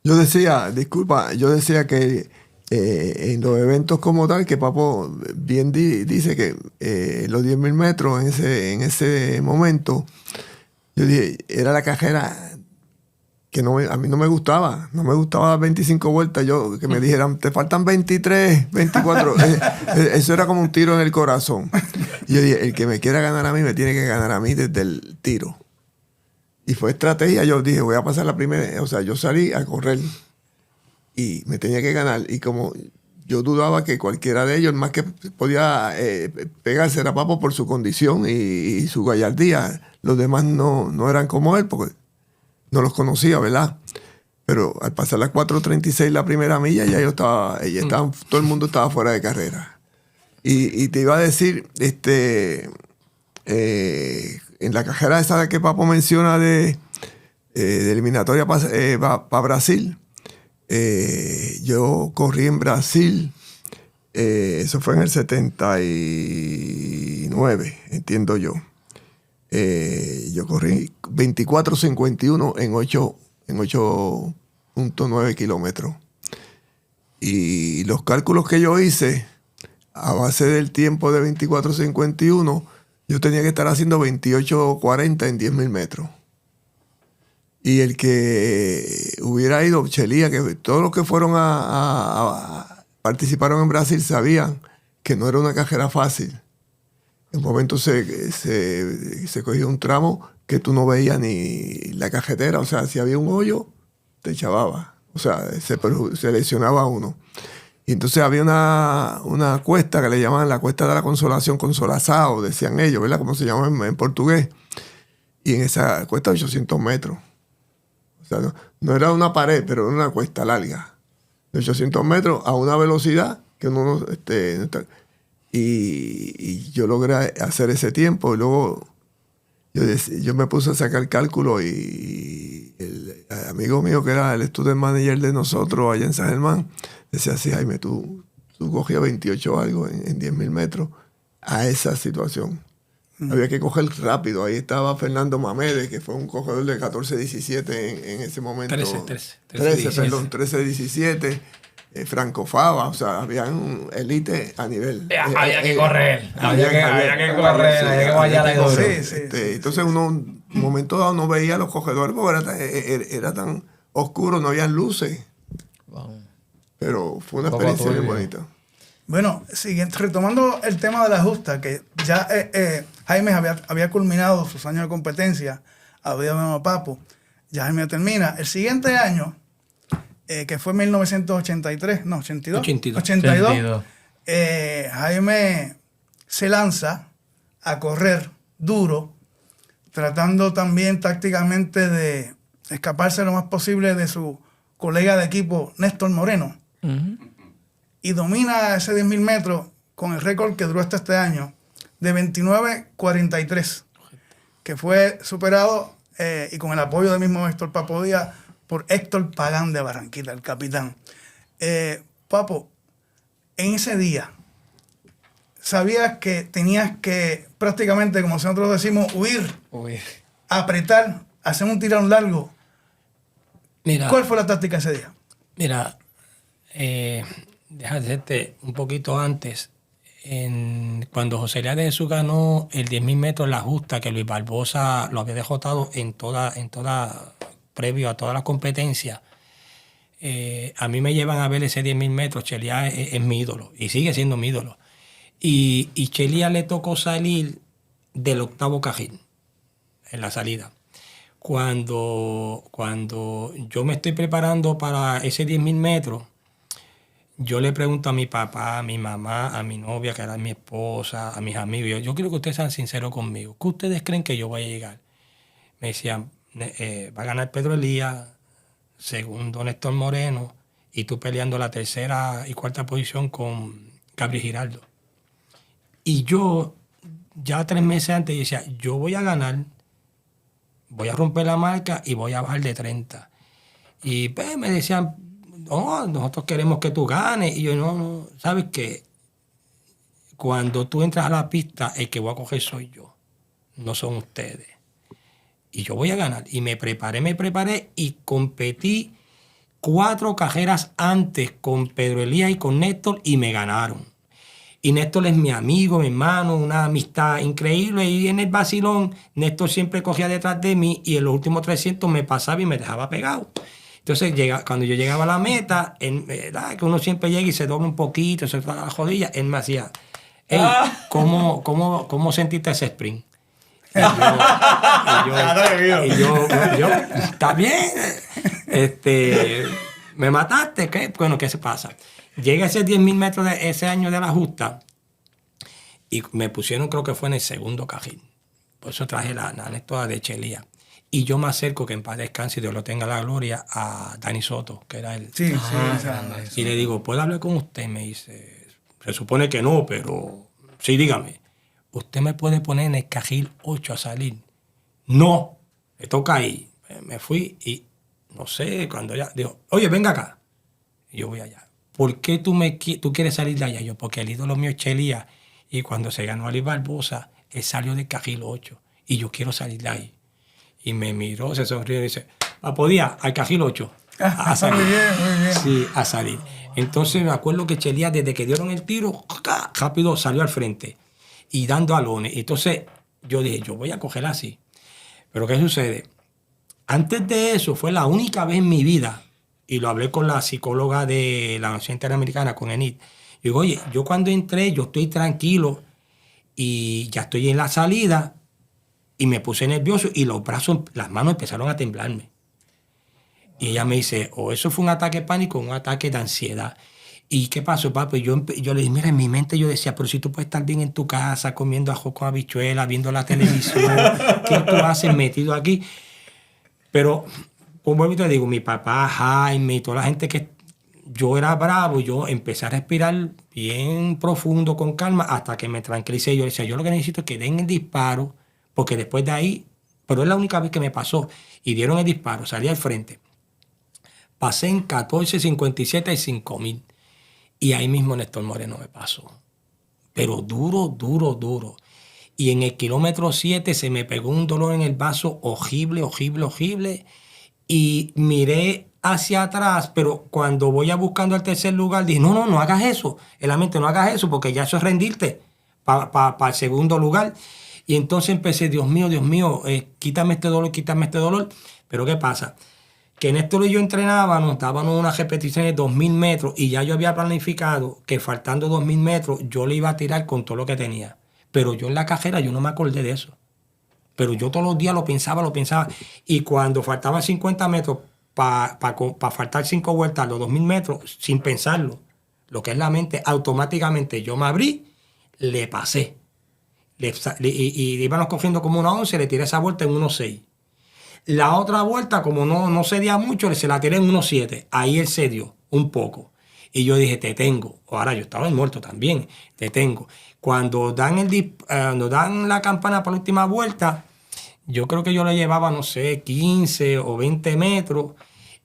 Yo decía que en los eventos como tal, que Papo bien dice que los 10.000 metros en ese momento, yo dije, era la carrera que a mí no me gustaba. No me gustaba dar 25 vueltas. Que me dijeran, te faltan 23, 24. Eso era como un tiro en el corazón. Y yo dije, el que me quiera ganar a mí, me tiene que ganar a mí desde el tiro. Y fue estrategia. Yo dije, voy a pasar la primera. O sea, yo salí a correr y me tenía que ganar. Y como yo dudaba que cualquiera de ellos, más que podía pegarse, era Papo por su condición y su gallardía. Los demás no eran como él, porque no los conocía, ¿verdad? Pero al pasar las 4:36 la primera milla, ya todo el mundo estaba fuera de carrera. Y te iba a decir, en la carrera esa que Papo menciona de eliminatoria para Brasil, yo corrí en Brasil, eso fue en el 79, entiendo yo. Yo corrí 24:51 en 8.9 kilómetros. Y los cálculos que yo hice, a base del tiempo de 24:51, yo tenía que estar haciendo 28:40 en 10.000 metros. Y el que hubiera ido, Chelía, que todos los que fueron participaron en Brasil sabían que no era una carrera fácil. En un momento se cogía un tramo que tú no veías ni la cajetera. O sea, si había un hoyo, te chavaba. O sea, se lesionaba uno. Y entonces había una cuesta que le llamaban la Cuesta de la Consolación, Consolazao, decían ellos, ¿verdad? Como se llama en portugués. Y en esa cuesta 800 metros. O sea, no era una pared, pero era una cuesta larga. De 800 metros a una velocidad que uno no está... Y yo logré hacer ese tiempo. Y luego yo me puse a sacar cálculo y el amigo mío que era el student manager de nosotros allá en San Germán decía así, Jaime, tú cogías 28 algo en 10.000 metros a esa situación. Había que coger rápido. Ahí estaba Fernando Mamedes, que fue un cogedor de 14-17 en ese momento. 13-17. Franco Fava, o sea, habían élite a nivel. Había que correr, había que guayar ahí duro. Entonces un momento dado no veía los cogedores porque era tan oscuro, no había luces. Wow. Pero fue una experiencia muy bonita. Bueno, retomando el tema de la justa, que ya Jaime había culminado sus años de competencia, había dado Papo, ya Jaime termina. El siguiente año, que fue 1983, no, 82. Jaime se lanza a correr duro, tratando también tácticamente de escaparse lo más posible de su colega de equipo, Néstor Moreno. Uh-huh. Y domina ese 10.000 metros con el récord que duró hasta este año, de 29:43, que fue superado y con el apoyo del mismo Héctor Papo Díaz por Héctor Pagán de Barranquilla, el capitán. Papo, en ese día, ¿sabías que tenías que prácticamente, como nosotros decimos, huir, apretar, hacer un tirón largo? Mira, ¿cuál fue la táctica ese día? Mira, déjame decirte un poquito antes. Cuando José Elías de Jesús ganó el 10.000 metros la justa, que Luis Barbosa lo había derrotado en toda previo a todas las competencias, a mí me llevan a ver ese 10.000 metros. Chelía es mi ídolo y sigue siendo mi ídolo. Y Chelía le tocó salir del octavo carril en la salida. Cuando yo me estoy preparando para ese 10.000 metros, yo le pregunto a mi papá, a mi mamá, a mi novia, que era mi esposa, a mis amigos, yo quiero que ustedes sean sinceros conmigo. ¿Qué ustedes creen que yo voy a llegar? Me decían, va a ganar Pedro Elías, segundo Néstor Moreno, y tú peleando la tercera y cuarta posición con Gabriel Giraldo. Y yo, ya 3 meses antes, decía, yo voy a ganar, voy a romper la marca y voy a bajar de 30. Y pues me decían, no, nosotros queremos que tú ganes. Y yo, no, ¿sabes qué? Cuando tú entras a la pista, el que voy a coger soy yo, no son ustedes. Y yo voy a ganar. Y me preparé y competí 4 carreras antes con Pedro Elías y con Néstor y me ganaron. Y Néstor es mi amigo, mi hermano, una amistad increíble. Y en el vacilón, Néstor siempre cogía detrás de mí y en los últimos 300 me pasaba y me dejaba pegado. Entonces, cuando yo llegaba a la meta, que uno siempre llega y se dobla un poquito, se toca la rodilla, él me hacía, hey, ¿cómo sentiste ese sprint? Y yo, está bien, me mataste, ¿qué? Bueno, ¿qué se pasa? Llega ese 10.000 metros de ese año de la justa y me pusieron, creo que fue en el segundo cajil. Por eso traje la anécdota de Chelía. Y yo me acerco, que en paz descanse y Dios lo tenga la gloria, a Dani Soto, que era él. Sí, y le digo, ¿puedo hablar con usted? Me dice, se supone que no, pero sí, dígame. ¿Usted me puede poner en el cajil 8 a salir? No, le toca ahí. Me fui y no sé, cuando ya digo, oye, venga acá. Y yo voy allá. ¿Por qué tú quieres salir de allá? Yo, porque el ídolo mío es Chelía. Y cuando se ganó Ali Barbosa, él salió del cajil 8. Y yo quiero salir de ahí. Y me miró, se sonrió y dice, Papo Díaz, al cajil 8. A salir. Muy bien. Sí, a salir. Entonces me acuerdo que Chelía, desde que dieron el tiro, rápido salió al frente. Y dando alones. Entonces yo dije, yo voy a coger así. Pero ¿qué sucede? Antes de eso, fue la única vez en mi vida, y lo hablé con la psicóloga de la Nación Interamericana, con Enid. Yo digo, oye, yo cuando entré, yo estoy tranquilo y ya estoy en la salida y me puse nervioso y los brazos, las manos empezaron a temblarme. Y ella me dice, o eso fue un ataque de pánico o un ataque de ansiedad. ¿Y qué pasó, papi? Yo le dije, mira, en mi mente yo decía, pero si tú puedes estar bien en tu casa, comiendo ajo con habichuelas, viendo la televisión, ¿qué tú haces metido aquí? Pero, como te digo, mi papá, Jaime y toda la gente que yo era bravo, yo empecé a respirar bien profundo, con calma, hasta que me tranquilicé. Yo decía, yo lo que necesito es que den el disparo, porque después de ahí, pero es la única vez que me pasó, y dieron el disparo, salí al frente. Pasé en 14.57 y 5.000. Y ahí mismo Néstor Moreno me pasó. Pero duro. Y en el kilómetro 7 se me pegó un dolor en el vaso horrible. Y miré hacia atrás, pero cuando voy a buscando el tercer lugar, dije, no hagas eso. En la mente, no hagas eso, porque ya eso es rendirte para el segundo lugar. Y entonces empecé, Dios mío, quítame este dolor. Pero ¿qué pasa? Que Néstor y yo entrenábamos, dábamos unas repeticiones de 2.000 metros y ya yo había planificado que faltando 2.000 metros yo le iba a tirar con todo lo que tenía. Pero yo en la cajera yo no me acordé de eso. Pero yo todos los días lo pensaba. Y cuando faltaban 50 metros para faltar 5 vueltas a los 2.000 metros, sin pensarlo, lo que es la mente, automáticamente yo me abrí, le pasé. Y íbamos cogiendo como una 11, le tiré esa vuelta en 1.6. La otra vuelta, como no cedía mucho, se la tiré en 1.7. Ahí él cedió un poco. Y yo dije, te tengo. Ahora yo estaba muerto también. Te tengo. Cuando dan la campana para la última vuelta, yo creo que yo le llevaba, 15 o 20 metros.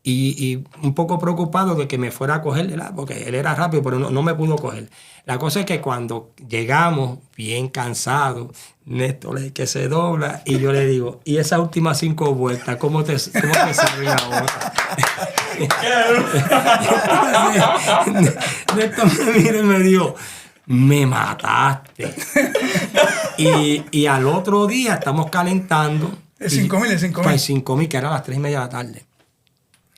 Y un poco preocupado de que me fuera a coger, ¿verdad? Porque él era rápido, pero no me pudo coger. La cosa es que cuando llegamos, bien cansados, Néstor es que se dobla y yo le digo, ¿y esas últimas 5 vueltas, cómo te salen ahora? Néstor me mira y me dijo, me mataste. y al otro día estamos calentando. El 5.000. Pues 5.000, que era a las 3:30 de la tarde.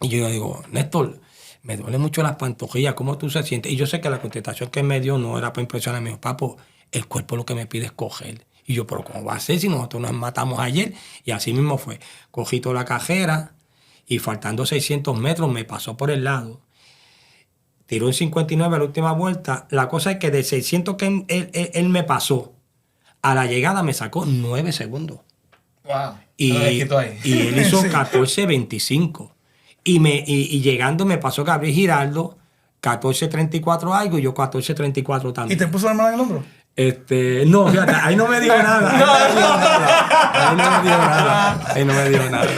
Y yo le digo, Néstor, me duelen mucho las pantorrillas, ¿cómo tú se sientes? Y yo sé que la contestación que me dio no era para impresionar. Me dijo, papo, el cuerpo lo que me pide es coger. Y yo, pero ¿cómo va a ser si nosotros nos matamos ayer? Y así mismo fue. Cogí toda la cajera y faltando 600 metros me pasó por el lado. Tiró en 59 a la última vuelta. La cosa es que de 600 que él me pasó, a la llegada me sacó 9 segundos. Wow. Y él hizo 14.25. Y llegando me pasó Gabriel Giraldo, 14.34 algo, y yo 14.34 también. ¿Y te puso la mano en el hombro? No, fíjate, ahí no me dio nada. Ahí no me dio nada.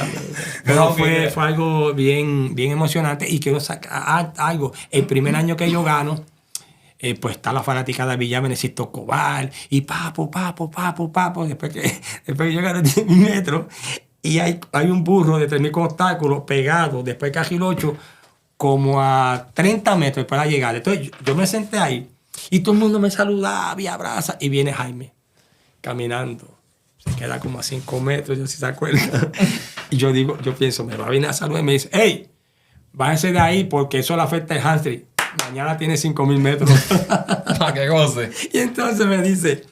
Pero fue algo bien emocionante. Y quiero sacar algo. El primer año que yo gano, pues está la fanática de Villamar, Necesito Escobar, y papo. Después que yo gano 10 metros, y hay un burro de 3.000 con obstáculos pegado, después de Cajil 8, como a 30 metros para llegar. Entonces yo me senté ahí Y todo el mundo me saludaba y abraza. Y viene Jaime caminando. Se queda como a 5 metros, yo si se acuerda. Y yo pienso, me va a venir a saludar y me dice, hey, bájese de ahí porque eso le afecta el hamstring. Mañana tiene 5,000 metros. Para que goce. Y entonces me dice,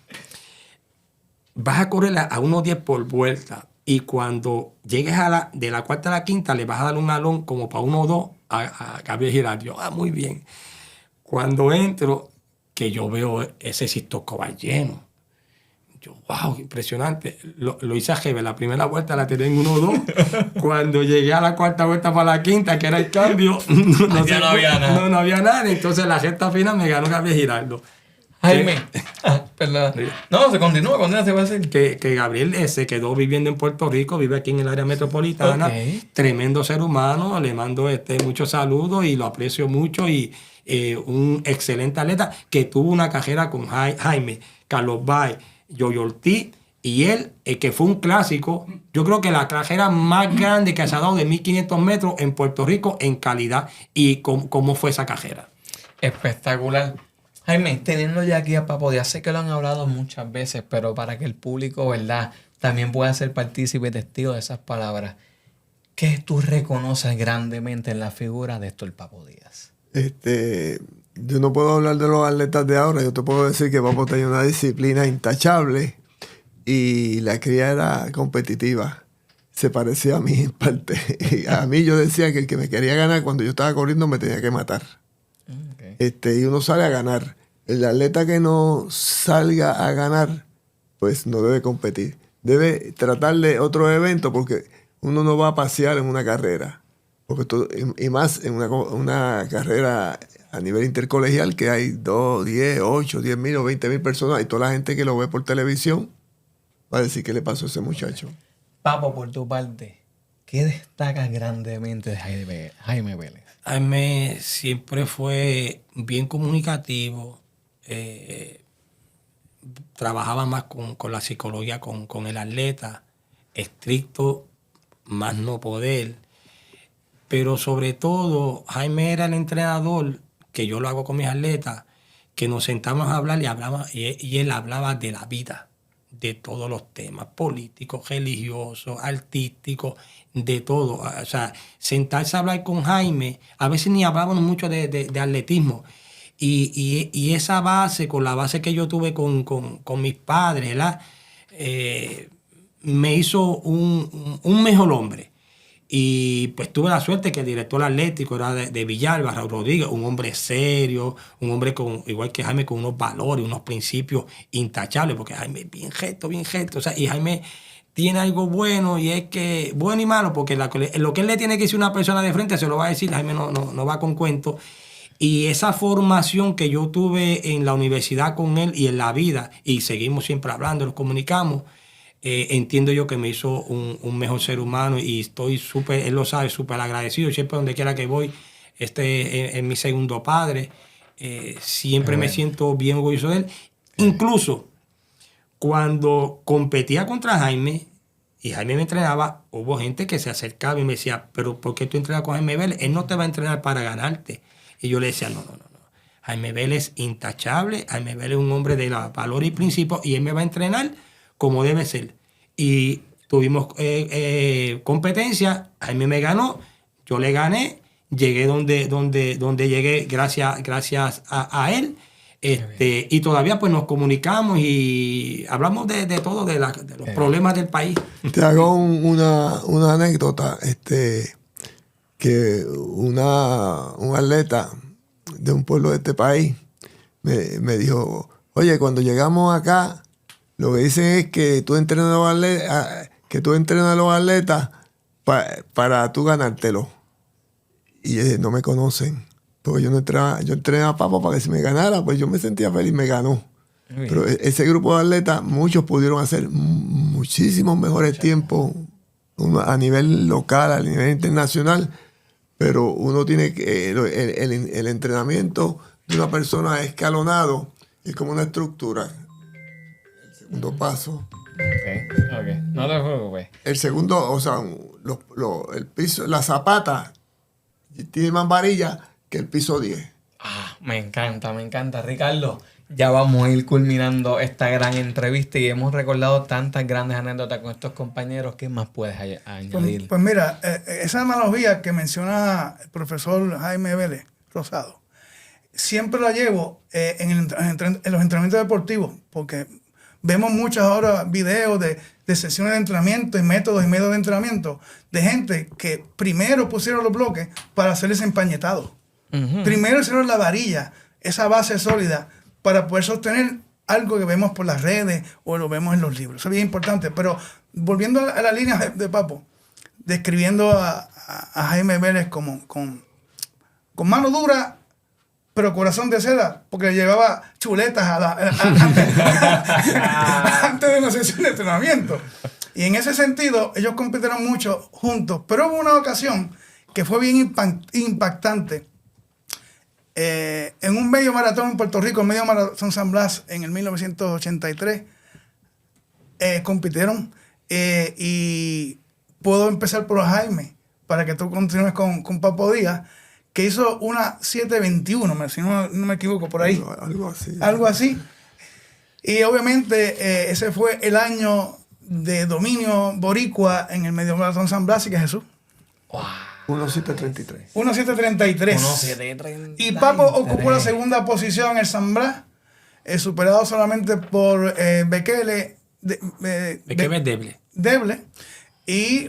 vas a correr a 1:10 por vuelta. Y cuando llegues de la cuarta a la quinta, le vas a dar un alón como para 1:2 a Gabriel Giraldo. Yo, muy bien. Cuando entro, que yo veo ese Sisto Escobar lleno. Yo, wow, impresionante. Lo hice a Jeve. La primera vuelta la tiré en 1:2. Cuando llegué a la cuarta vuelta para la quinta, que era el cambio, no había nada. No había nada. Entonces la recta final me ganó Gabriel Giraldo. Jaime. Perdón. No, se continúa, se va a decir. Que Gabriel se quedó viviendo en Puerto Rico, vive aquí en el área metropolitana. Okay. Tremendo ser humano. Le mando muchos saludos y lo aprecio mucho. Y un excelente atleta que tuvo una carrera con Jaime, Carlos Bay, Yoyo Ortiz y él, que fue un clásico. Yo creo que la carrera más grande que se ha dado de 1.500 metros en Puerto Rico en calidad. Y cómo fue esa carrera. Espectacular. Jaime, teniendo ya aquí a Papo Díaz, sé que lo han hablado muchas veces, pero para que el público, ¿verdad?, también pueda ser partícipe y testigo de esas palabras, ¿qué tú reconoces grandemente en la figura de Héctor Papo Díaz? Yo no puedo hablar de los atletas de ahora, yo te puedo decir que Papo tenía una disciplina intachable y la cría era competitiva. Se parecía a mí en parte. A mí yo decía que el que me quería ganar cuando yo estaba corriendo me tenía que matar. Y uno sale a ganar. El atleta que no salga a ganar, pues no debe competir. Debe tratar de otro evento porque uno no va a pasear en una carrera. Y más en una carrera a nivel intercolegial que hay 2, 10, 8, 10,000 o 20,000 personas y toda la gente que lo ve por televisión va a decir qué le pasó a ese muchacho. Papo, por tu parte, ¿qué destacas grandemente de Jaime Vélez? Jaime siempre fue bien comunicativo, trabajaba más con la psicología, con el atleta, estricto, más no poder. Pero sobre todo, Jaime era el entrenador, que yo lo hago con mis atletas, que nos sentamos a hablar y él hablaba de la vida, de todos los temas políticos, religiosos, artísticos, de todo. O sea, sentarse a hablar con Jaime, a veces ni hablábamos mucho de atletismo. Y esa base, con la base que yo tuve con mis padres, ¿verdad? Me hizo un mejor hombre. Y pues tuve la suerte que el director atlético era de Villalba, Raúl Rodríguez, un hombre serio, un hombre igual que Jaime, con unos valores, unos principios intachables, porque Jaime es bien recto. O sea, y Jaime tiene algo bueno, y es que, bueno y malo, porque lo que él le tiene que decir a una persona de frente se lo va a decir, Jaime no va con cuento. Y esa formación que yo tuve en la universidad con él y en la vida, y seguimos siempre hablando, nos comunicamos, entiendo yo que me hizo un mejor ser humano y estoy súper, él lo sabe, súper agradecido. Siempre donde quiera que voy, es mi segundo padre. Siempre me siento bien orgulloso de él. Incluso cuando competía contra Jaime y Jaime me entrenaba, hubo gente que se acercaba y me decía, pero ¿por qué tú entrenas con Jaime Vélez? Él no te va a entrenar para ganarte. Y yo le decía, no. Jaime Vélez intachable, Jaime Vélez es un hombre de valor y principios y él me va a entrenar como debe ser. Y tuvimos competencia, Jaime me ganó, yo le gané, llegué donde llegué gracias a él. Y todavía pues nos comunicamos y hablamos de todo, de los problemas del país. Te hago una anécdota, que un atleta de un pueblo de este país me dijo, oye, cuando llegamos acá, lo que dicen es que tú entrenas a los atletas para tú ganártelo. Y no me conocen. Porque yo entrenaba a Papo para que si me ganara, pues yo me sentía feliz, me ganó. Pero ese grupo de atletas, muchos pudieron hacer muchísimos mejores tiempos a nivel local, a nivel internacional. Pero uno tiene que, el entrenamiento de una persona escalonado es como una estructura. El segundo paso. Ok. No te preocupes. El segundo, o sea, el piso, la zapata tiene más varilla que el piso 10. Ah, Me encanta. Ricardo, ya vamos a ir culminando esta gran entrevista y hemos recordado tantas grandes anécdotas con estos compañeros. ¿Qué más puedes añadir? Pues mira, esa analogía que menciona el profesor Jaime Vélez Rosado, siempre la llevo en los entrenamientos deportivos, porque vemos muchas ahora videos de sesiones de entrenamiento y métodos de entrenamiento de gente que primero pusieron los bloques para hacerles empañetados. Uh-huh. Primero hicieron la varilla, esa base sólida, para poder sostener algo que vemos por las redes o lo vemos en los libros. Eso es bien importante. Pero volviendo a la línea de Papo, describiendo a Jaime Vélez con mano dura, pero corazón de seda, porque le llevaba chuletas antes de una sesión de entrenamiento. Y en ese sentido, ellos compitieron mucho juntos. Pero hubo una ocasión que fue bien impactante. En un medio maratón en Puerto Rico, el medio maratón San Blas, en el 1983, compitieron. Y puedo empezar por Jaime, para que tú continúes con Papo Díaz, que hizo una 7:21, si no me equivoco, por ahí. Algo así. Y obviamente ese fue el año de dominio boricua en el medio maratón San Blas y que Jesús. Wow. 1:7:33. 1:7:33. Y Papo ocupó la segunda posición en el San Blas, superado solamente por Bekele Deble. Y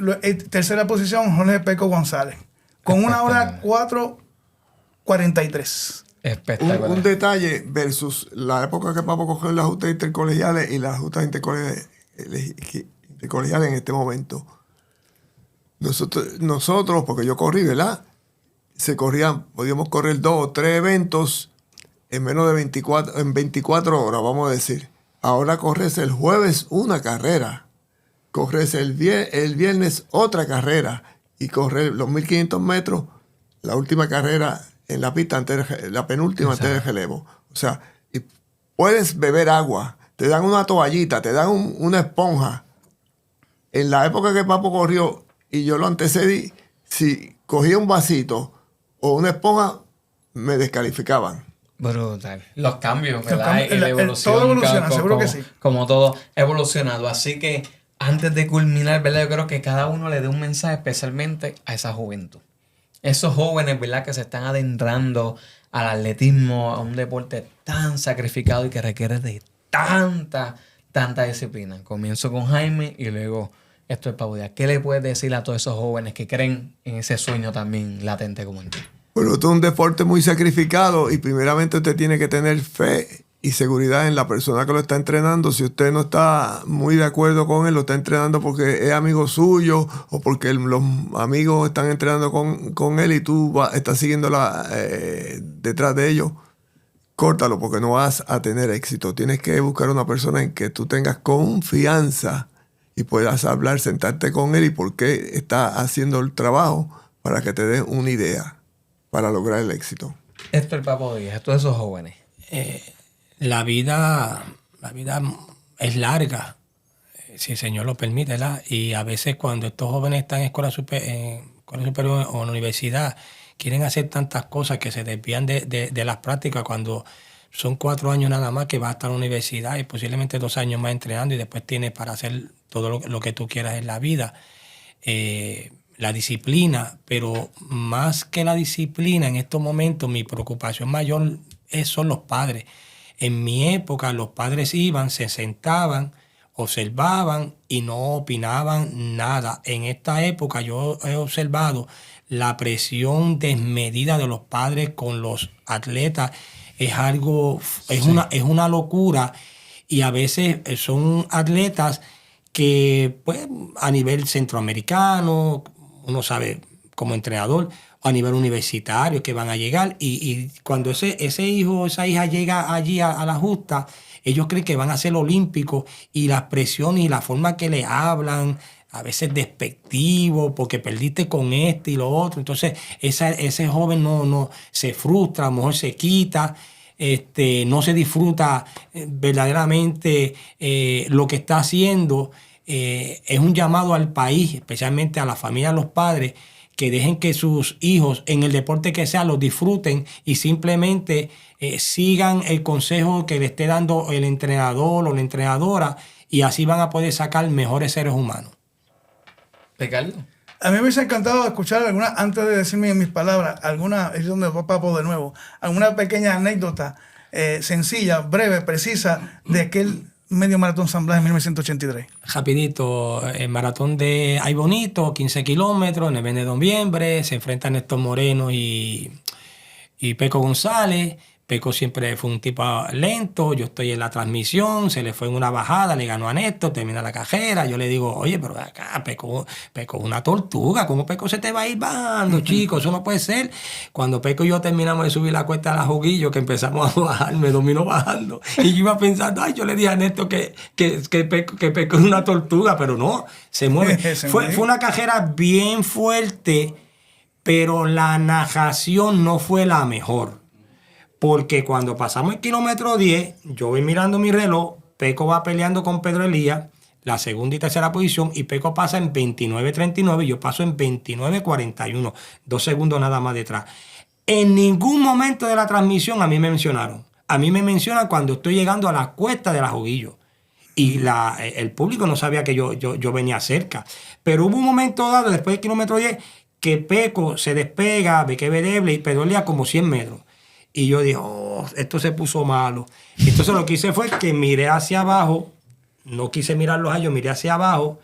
tercera posición, Jorge Peco González. Con 1 hora 4:43. Espectacular. Un detalle versus la época que Papo cogió las justas intercolegiales y las justas intercolegiales en este momento. Nosotros, porque yo corrí, ¿verdad? Podíamos correr 2 o 3 eventos en menos de 24 horas, vamos a decir. Ahora corres el jueves una carrera, corres el viernes otra carrera y correr los 1500 metros, la última carrera en la pista, la penúltima antes del relevo. O sea, y puedes beber agua, te dan una toallita, te dan una esponja. En la época que Papo corrió y yo lo antecedí, si cogía un vasito o una esponja, me descalificaban. Brutal. Los cambios, ¿verdad? Y la evolución. Todo evoluciona, seguro que sí. Como todo evolucionado. Así que antes de culminar, ¿verdad? Yo creo que cada uno le dé un mensaje especialmente a esa juventud. Esos jóvenes, ¿verdad? Que se están adentrando al atletismo, a un deporte tan sacrificado y que requiere de tanta disciplina. Comienzo con Jaime y luego esto es Papo Díaz. ¿Qué le puedes decir a todos esos jóvenes que creen en ese sueño también latente como en ti? Bueno, esto es un deporte muy sacrificado y primeramente usted tiene que tener fe y seguridad en la persona que lo está entrenando. Si usted no está muy de acuerdo con él, lo está entrenando porque es amigo suyo o porque los amigos están entrenando con él y tú estás siguiendo detrás de ellos, córtalo porque no vas a tener éxito. Tienes que buscar una persona en que tú tengas confianza y puedas hablar, sentarte con él y por qué está haciendo el trabajo para que te den una idea para lograr el éxito. Esto es el Papo Díaz, esto de esos jóvenes. La vida es larga, si el Señor lo permite, ¿verdad? Y a veces cuando estos jóvenes están en escuela superior o en la universidad, quieren hacer tantas cosas que se desvían de las prácticas cuando son 4 años nada más que vas a estar en la universidad y posiblemente 2 años más entrenando y después tienes para hacer todo lo que tú quieras en la vida. La disciplina, pero más que la disciplina en estos momentos, mi preocupación mayor son los padres. En mi época los padres iban, se sentaban, observaban y no opinaban nada. En esta época yo he observado la presión desmedida de los padres con los atletas. Es algo, es una locura y a veces son atletas que pues a nivel centroamericano, uno sabe como entrenador, o a nivel universitario que van a llegar y cuando ese hijo o esa hija llega allí a la justa, ellos creen que van a ser olímpicos y las presiones y la forma que le hablan, a veces despectivo, porque perdiste con este y lo otro. Entonces ese joven no se frustra, a lo mejor se quita, no se disfruta verdaderamente lo que está haciendo. Es un llamado al país, especialmente a la familia, a los padres, que dejen que sus hijos en el deporte que sea los disfruten y simplemente sigan el consejo que le esté dando el entrenador o la entrenadora y así van a poder sacar mejores seres humanos. Ricardo. A mí me hubiese encantado escuchar alguna, antes de decirme mis palabras, alguna, es donde va Papo de nuevo, alguna pequeña anécdota sencilla, breve, precisa de aquel medio maratón San Blas en 1983. Rapidito, el maratón de Ay Bonito, 15 kilómetros, en el mes de noviembre, se enfrentan Néstor Moreno y Peco González. Peco siempre fue un tipo lento, yo estoy en la transmisión, se le fue en una bajada, le ganó a Néstor, termina la carrera, yo le digo, oye, pero acá Peco es una tortuga, ¿cómo Peco se te va a ir bajando, chico? Eso no puede ser. Cuando Peco y yo terminamos de subir la cuesta de la Juguillo, que empezamos a bajar, me dominó bajando, y yo iba pensando, ay, yo le dije a Néstor que Peco es una tortuga, pero no, se mueve. Fue una carrera bien fuerte, pero la narración no fue la mejor. Porque cuando pasamos el kilómetro 10, yo voy mirando mi reloj, Peco va peleando con Pedro Elías, la segunda y tercera posición, y Peco pasa en 29.39 y yo paso en 29.41, 2 segundos nada más detrás. En ningún momento de la transmisión a mí me mencionaron. A mí me mencionan cuando estoy llegando a la cuesta de la Juguillo. Y el público no sabía que yo venía cerca. Pero hubo un momento dado, después del kilómetro 10, que Peco se despega, ve que Bedeble y Pedro Elías como 100 metros. Y yo dije, oh, esto se puso malo. Entonces lo que hice fue que miré hacia abajo, no quise mirarlos a ellos, miré hacia abajo,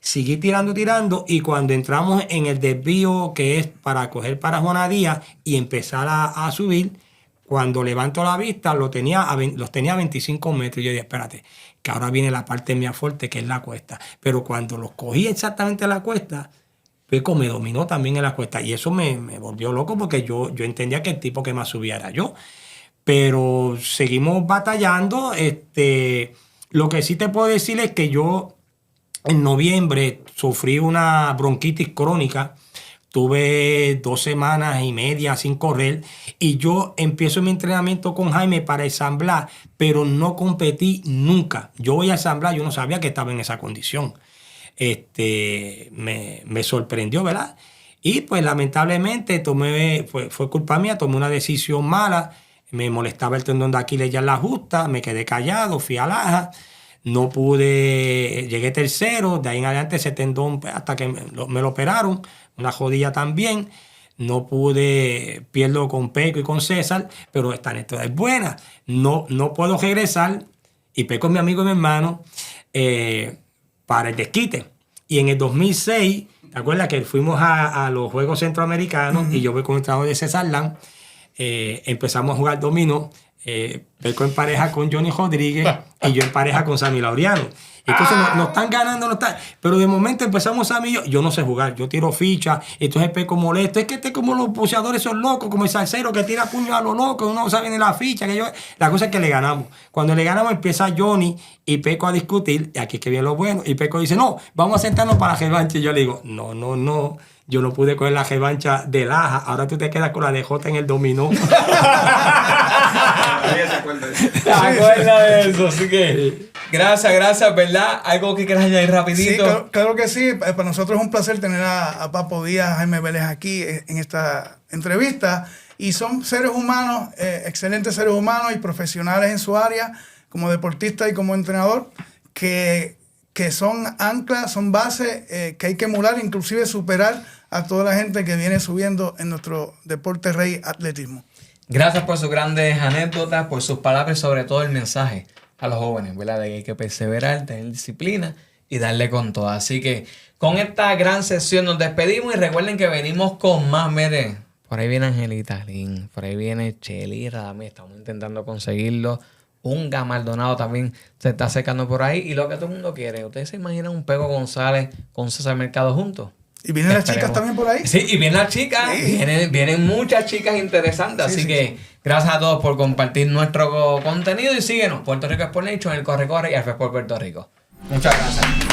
seguí tirando, y cuando entramos en el desvío que es para coger para Juana Díaz y empezar a subir, cuando levanto la vista, los tenía a 25 metros. Y yo dije, espérate, que ahora viene la parte mía fuerte, que es la cuesta. Pero cuando los cogí exactamente a la cuesta, Peco me dominó también en la cuesta y eso me volvió loco porque yo entendía que el tipo que más subía era yo. Pero seguimos batallando. Lo que sí te puedo decir es que yo en noviembre sufrí una bronquitis crónica. Tuve 2 semanas y media sin correr y yo empiezo mi entrenamiento con Jaime para el San Blas, pero no competí nunca. Yo voy al San Blas, yo no sabía que estaba en esa condición. Me sorprendió, ¿verdad? Y pues lamentablemente fue culpa mía, tomé una decisión mala, me molestaba el tendón de Aquiles ya en la justa, me quedé callado, fui a Laja, no pude, llegué tercero, de ahí en adelante ese tendón hasta que me lo operaron, una jodilla también, no pude, pierdo con Peco y con César, pero esta anécdota es buena, no puedo regresar, y Peco es mi amigo y mi hermano, para el desquite. Y en el 2006, ¿te acuerdas que fuimos a los Juegos Centroamericanos? Y yo voy con el trabajo de César Lan, empezamos a jugar dominó, Peco en pareja con Johnny Rodríguez y yo en pareja con Sammy Laureano. Entonces nos están ganando, pero de momento empezamos Sammy y yo no sé jugar, yo tiro ficha, entonces Peco molesto, es que como los boxeadores son locos, como el salsero que tira puño a lo loco, uno no sabe ni la ficha, la cosa es que le ganamos. Cuando le ganamos empieza Johnny y Peco a discutir, y aquí es que viene lo bueno, y Peco dice, no, vamos a sentarnos para la revancha, y yo le digo, no, yo no pude coger la revancha de Laja, ahora tú te quedas con la DJ en el dominó. ¿Te acuerdas de eso? Así que gracias, ¿verdad? ¿Algo que quieras añadir rapidito? Sí, claro que sí. Para nosotros es un placer tener a Papo Díaz, a Jaime Vélez aquí en esta entrevista. Y son seres humanos, excelentes seres humanos y profesionales en su área, como deportista y como entrenador, que son anclas, son bases que hay que emular, inclusive superar a toda la gente que viene subiendo en nuestro deporte rey atletismo. Gracias por sus grandes anécdotas, por sus palabras y sobre todo el mensaje a los jóvenes, ¿verdad? De que hay que perseverar, tener disciplina y darle con todo. Así que con esta gran sesión nos despedimos y recuerden que venimos con más, mire. Por ahí viene Angelita Lin, por ahí viene Chely Radamés, estamos intentando conseguirlo. Un Maldonado también se está acercando por ahí y lo que todo el mundo quiere. ¿Ustedes se imaginan un Peco González con César Mercado juntos? ¿Y vienen las chicas también por ahí? Sí, y vienen las chicas, sí. Vienen muchas chicas interesantes, así que gracias a todos por compartir nuestro contenido y síguenos, Puerto Rico Sport Nation, el Corre Corre y Alfa Sport Puerto Rico. Muchas gracias.